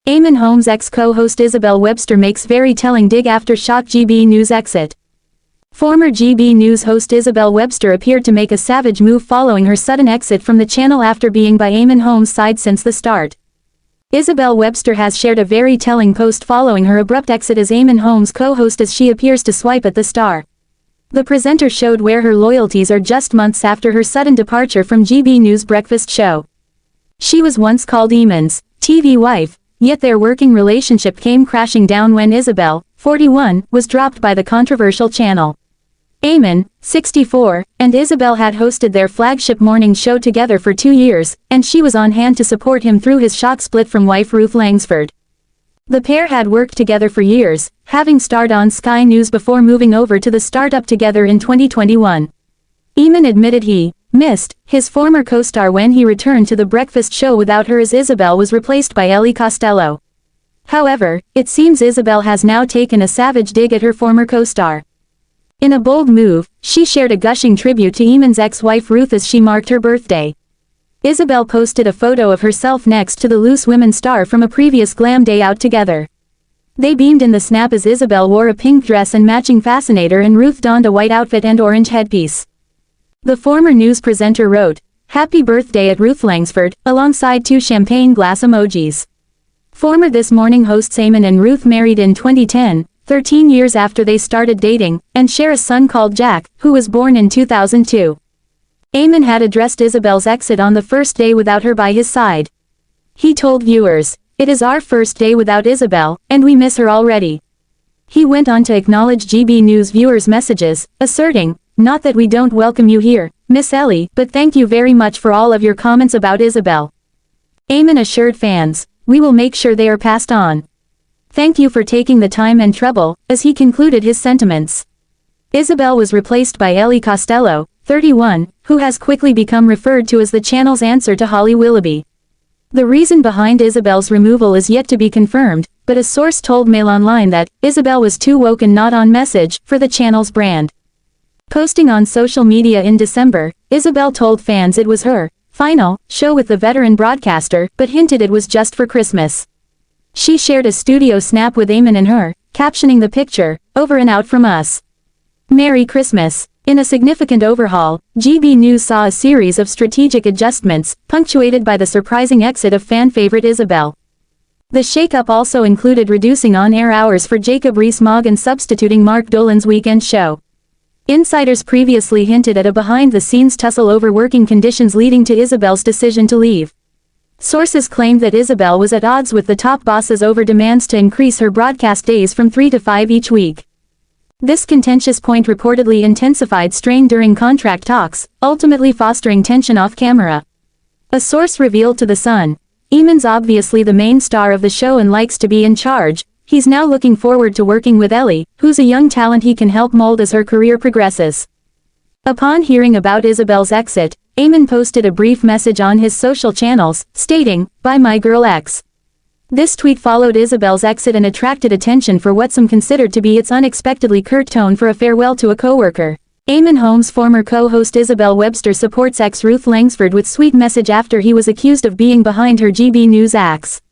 Eamonn Holmes' ex-co-host Isabel Webster makes very telling dig after shock GB News exit. Former GB News host Isabel Webster appeared to make a savage move following her sudden exit from the channel after being by Eamonn Holmes' side since the start. Isabel Webster has shared a very telling post following her abrupt exit as Eamonn Holmes' co-host as she appears to swipe at the star. The presenter showed where her loyalties are just months after her sudden departure from GB News' breakfast show. She was once called Eamonn's TV wife, yet their working relationship came crashing down when Isabel, 41, was dropped by the controversial channel. Eamonn, 64, and Isabel had hosted their flagship morning show together for 2 years, and she was on hand to support him through his shock split from wife Ruth Langsford. The pair had worked together for years, having starred on Sky News before moving over to the startup together in 2021. Eamonn admitted he missed his former co-star when he returned to the breakfast show without her as Isabel was replaced by Ellie Costello. However, it seems Isabel has now taken a savage dig at her former co-star. In a bold move, she shared a gushing tribute to Eamonn's ex-wife Ruth as she marked her birthday. Isabel posted a photo of herself next to the Loose Women star from a previous glam day out together. They beamed in the snap as Isabel wore a pink dress and matching fascinator and Ruth donned a white outfit and orange headpiece. The former news presenter wrote, "Happy birthday at Ruth Langsford," alongside 2 champagne glass emojis. Former This Morning hosts Eamonn and Ruth married in 2010, 13 years after they started dating, and share a son called Jack, who was born in 2002. Eamonn had addressed Isabel's exit on the first day without her by his side. He told viewers, "It is our first day without Isabel, and we miss her already." He went on to acknowledge GB News viewers' messages, asserting, "Not that we don't welcome you here, Miss Ellie, but thank you very much for all of your comments about Isabel." Eamonn assured fans, "We will make sure they are passed on. Thank you for taking the time and trouble," as he concluded his sentiments. Isabel was replaced by Ellie Costello, 31, who has quickly become referred to as the channel's answer to Holly Willoughby. The reason behind Isabel's removal is yet to be confirmed, but a source told Mail Online that Isabel was too woke and not on message for the channel's brand. Posting on social media in December, Isabel told fans it was her final show with the veteran broadcaster, but hinted it was just for Christmas. She shared a studio snap with Eamonn and her, captioning the picture, "Over and out from us. Merry Christmas." In a significant overhaul, GB News saw a series of strategic adjustments, punctuated by the surprising exit of fan favorite Isabel. The shakeup also included reducing on-air hours for Jacob Rees-Mogg and substituting Mark Dolan's weekend show. Insiders previously hinted at a behind-the-scenes tussle over working conditions leading to Isabel's decision to leave. Sources claimed that Isabel was at odds with the top bosses over demands to increase her broadcast days from 3 to 5 each week. This contentious point reportedly intensified strain during contract talks, ultimately fostering tension off-camera. A source revealed to The Sun, "Eamonn's obviously the main star of the show and likes to be in charge. He's now looking forward to working with Ellie, who's a young talent he can help mold as her career progresses." Upon hearing about Isabel's exit, Eamonn posted a brief message on his social channels, stating, "Bye my girl X." This tweet followed Isabel's exit and attracted attention for what some considered to be its unexpectedly curt tone for a farewell to a coworker. Eamonn Holmes' former co-host Isabel Webster supports ex Ruth Langsford with sweet message after he was accused of being behind her GB News acts.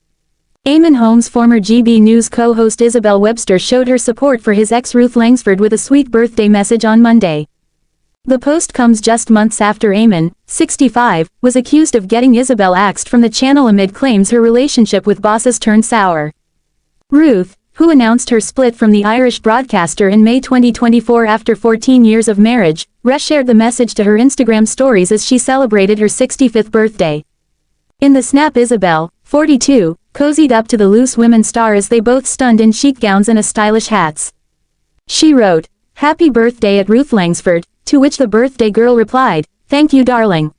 Eamonn Holmes' former GB News co-host Isabel Webster showed her support for his ex Ruth Langsford with a sweet birthday message on Monday. The post comes just months after Eamonn, 65, was accused of getting Isabel axed from the channel amid claims her relationship with bosses turned sour. Ruth, who announced her split from the Irish broadcaster in May 2024 after 14 years of marriage, reshared the message to her Instagram stories as she celebrated her 65th birthday. In the snap, Isabel, 42, cozied up to the Loose Women star as they both stunned in chic gowns and stylish hats. She wrote, "Happy birthday at Ruth Langsford," to which the birthday girl replied, "Thank you darling."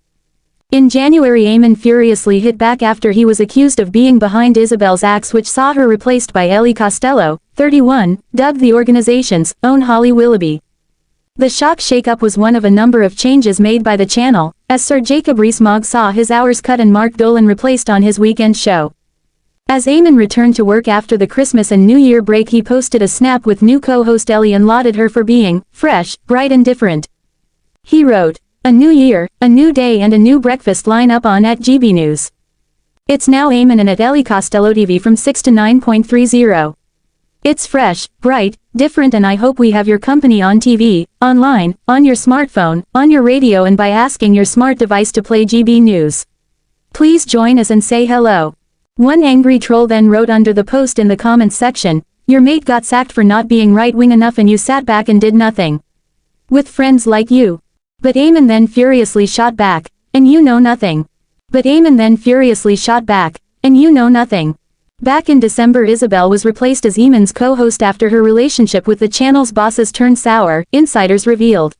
In January, Eamonn furiously hit back after he was accused of being behind Isabel's acts, which saw her replaced by Ellie Costello, 31, dubbed the organization's own Holly Willoughby. The shock shakeup was one of a number of changes made by the channel, as Sir Jacob Rees-Mogg saw his hours cut and Mark Dolan replaced on his weekend show. As Eamonn returned to work after the Christmas and New Year break, he posted a snap with new co-host Ellie and lauded her for being fresh, bright and different. He wrote, "A new year, a new day and a new breakfast line up on @GB News. It's now Eamonn and at Ellie Costello TV from 6 to 9.30. It's fresh, bright, different, and I hope we have your company on TV, online, on your smartphone, on your radio, and by asking your smart device to play GB News. Please join us and say hello. One angry troll then wrote under the post in the comments section, "Your mate got sacked for not being right-wing enough and you sat back and did nothing. With friends like you." But Eamonn then furiously shot back, "And you know nothing." But Eamonn then furiously shot back, "And you know nothing." Back in December, Isabel was replaced as Eamonn's co-host after her relationship with the channel's bosses turned sour, insiders revealed.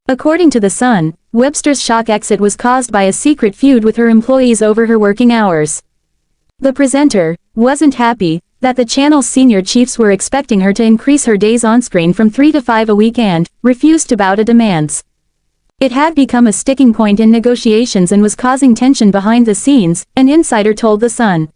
According to The Sun, Webster's shock exit was caused by a secret feud with her employees over her working hours. The presenter wasn't happy that the channel's senior chiefs were expecting her to increase her days on screen from 3 to 5 a week and refused to bow to demands. It had become a sticking point in negotiations and was causing tension behind the scenes, an insider told The Sun.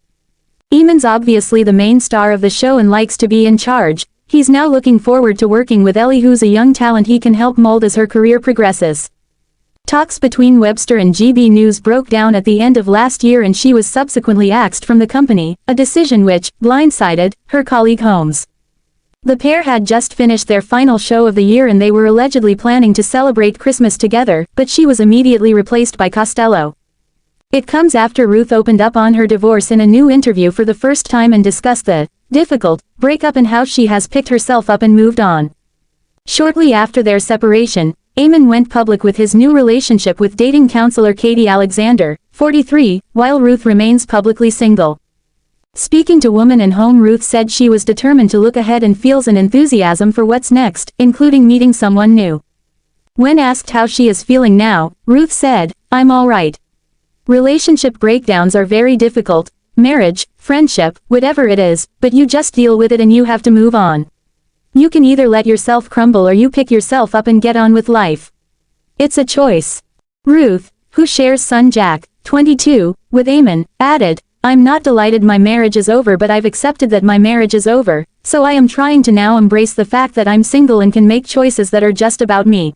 Eamonn's obviously the main star of the show and likes to be in charge. He's now looking forward to working with Ellie, who's a young talent he can help mold as her career progresses. Talks between Webster and GB News broke down at the end of last year and she was subsequently axed from the company, a decision which blindsided her colleague Holmes. The pair had just finished their final show of the year and they were allegedly planning to celebrate Christmas together, but she was immediately replaced by Costello. It comes after Ruth opened up on her divorce in a new interview for the first time and discussed the difficult breakup and how she has picked herself up and moved on. Shortly after their separation, Eamonn went public with his new relationship with dating counselor Katie Alexander, 43, while Ruth remains publicly single. Speaking to Woman and Home, Ruth said she was determined to look ahead and feels an enthusiasm for what's next, including meeting someone new. When asked how she is feeling now, Ruth said, "I'm all right. Relationship breakdowns are very difficult, marriage, friendship, whatever it is, but you just deal with it and you have to move on. You can either let yourself crumble or you pick yourself up and get on with life. It's a choice." Ruth, who shares son Jack, 22, with Eamonn, added, "I'm not delighted my marriage is over, but I've accepted that my marriage is over, so I am trying to now embrace the fact that I'm single and can make choices that are just about me."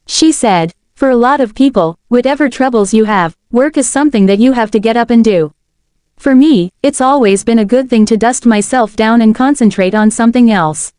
She said, "For a lot of people, whatever troubles you have, work is something that you have to get up and do. For me, it's always been a good thing to dust myself down and concentrate on something else."